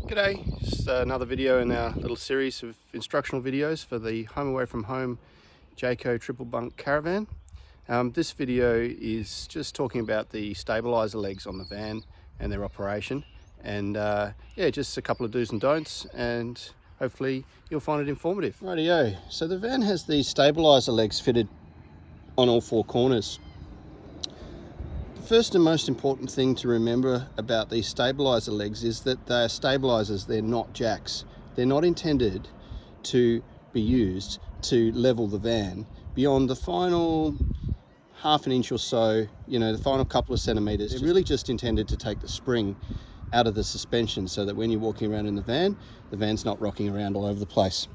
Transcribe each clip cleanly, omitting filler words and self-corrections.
G'day, just another video in our little series of instructional videos for the Home Away from Home Jayco Triple Bunk Caravan. This video is just talking about the stabiliser legs on the van and their operation, and yeah, just a couple of do's and don'ts, and hopefully you'll find it informative. Rightio, so the van has these stabiliser legs fitted on all four corners. First and most important thing to remember about these stabiliser legs is that they are stabilisers, they're not jacks. They're not intended to be used to level the van beyond the final half an inch or so, the final couple of centimetres. They're really just intended to take the spring out of the suspension so that when you're walking around in the van's not rocking around all over the place.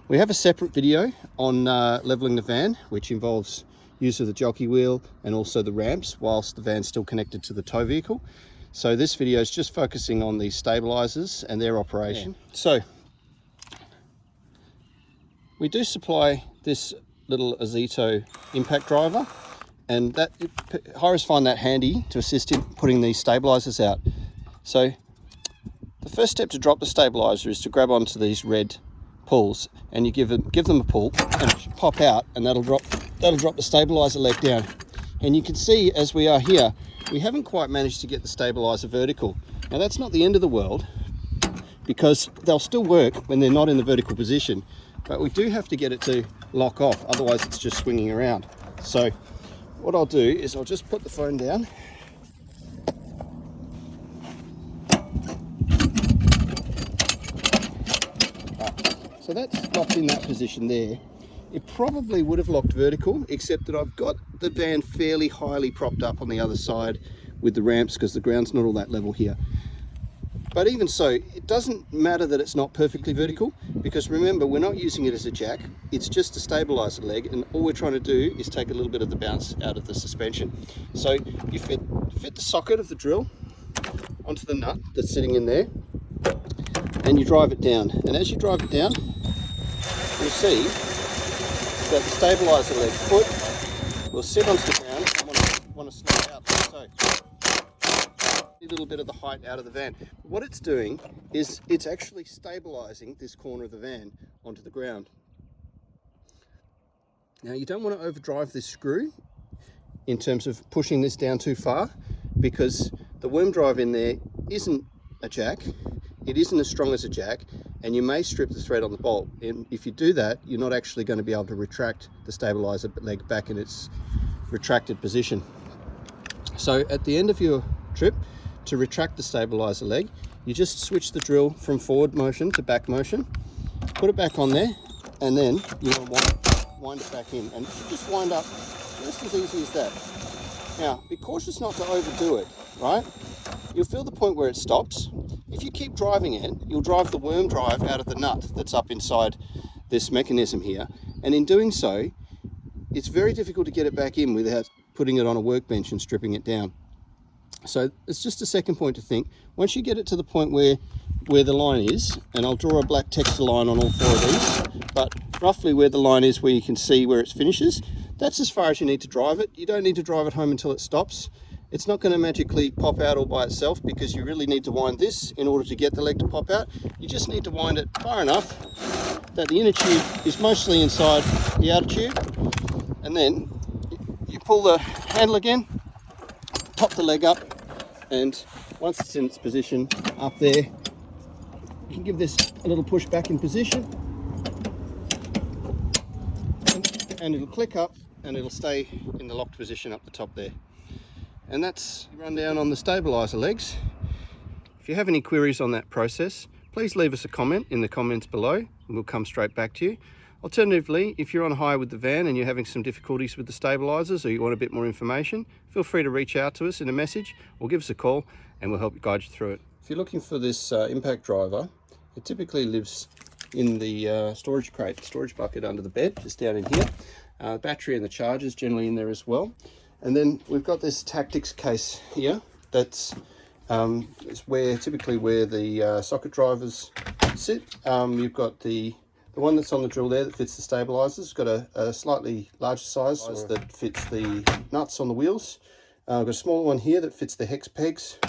We have a separate video on levelling the van, which involves use of the jockey wheel and also the ramps whilst the van's still connected to the tow vehicle. So this video is just focusing on the stabilisers and their operation. Yeah. So we do supply this little Azito impact driver, and that hires find that handy to assist in putting these stabilisers out. So the first step to drop the stabiliser is to grab onto these red pulls, and you give them a pull and it should pop out, and that'll drop the stabiliser leg down. And you can see, as we are here, we haven't quite managed to get the stabiliser vertical. Now that's not the end of the world, because they'll still work when they're not in the vertical position, but we do have to get it to lock off, otherwise it's just swinging around. So what I'll do is I'll just put the phone down. So that's locked in that position there. It probably would have locked vertical, except that I've got the van fairly highly propped up on the other side with the ramps, because the ground's not all that level here. But even so, it doesn't matter that it's not perfectly vertical, because remember, we're not using it as a jack. It's just a stabiliser leg, and all we're trying to do is take a little bit of the bounce out of the suspension. So you fit the socket of the drill onto the nut that's sitting in there, and you drive it down. And as you drive it down, you'll see that the stabiliser leg foot will sit onto the ground and want to slide out like so. A little bit of the height out of the van. What it's doing is it's actually stabilising this corner of the van onto the ground. Now you don't want to overdrive this screw in terms of pushing this down too far, because the worm drive in there isn't a jack. It isn't as strong as a jack, and you may strip the thread on the bolt. And if you do that, you're not actually going to be able to retract the stabiliser leg back in its retracted position. So at the end of your trip, to retract the stabiliser leg, you just switch the drill from forward motion to back motion, put it back on there, and then you want to wind it back in, and just wind up just as easy as that. Now be cautious not to overdo it, right? You'll feel the point where it stops. If you keep driving it, you'll drive the worm drive out of the nut that's up inside this mechanism here, and in doing so, it's very difficult to get it back in without putting it on a workbench and stripping it down. So it's just a second point to think. Once you get it to the point where the line is, and I'll draw a black texture line on all four of these, but roughly where the line is, where you can see where it finishes, that's as far as you need to drive it. You don't need to drive it home until it stops. It's not going to magically pop out all by itself, because you really need to wind this in order to get the leg to pop out. You just need to wind it far enough that the inner tube is mostly inside the outer tube, and then you pull the handle again, pop the leg up, and once it's in its position up there, you can give this a little push back in position, and it'll click up and it'll stay in the locked position up the top there. And that's the rundown on the stabiliser legs. If you have any queries on that process, please leave us a comment in the comments below and we'll come straight back to you. Alternatively, if you're on hire with the van and you're having some difficulties with the stabilisers, or you want a bit more information, feel free to reach out to us in a message or give us a call and we'll help guide you through it. If you're looking for this impact driver, it typically lives in the storage bucket under the bed, just down in here. The battery and the charger is generally in there as well. And then we've got this tactics case here that's typically where the socket drivers sit. You've got the one that's on the drill there that fits the stabilisers. It's got a slightly larger size that fits the nuts on the wheels. I've got a smaller one here that fits the hex pegs.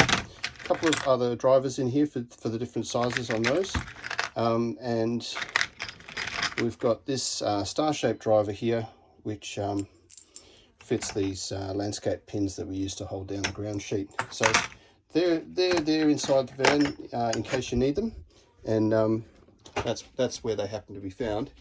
couple of other drivers in here for the different sizes on those. And we've got this star-shaped driver here, which fits these landscape pins that we use to hold down the ground sheet. So they're inside the van in case you need them, and that's where they happen to be found.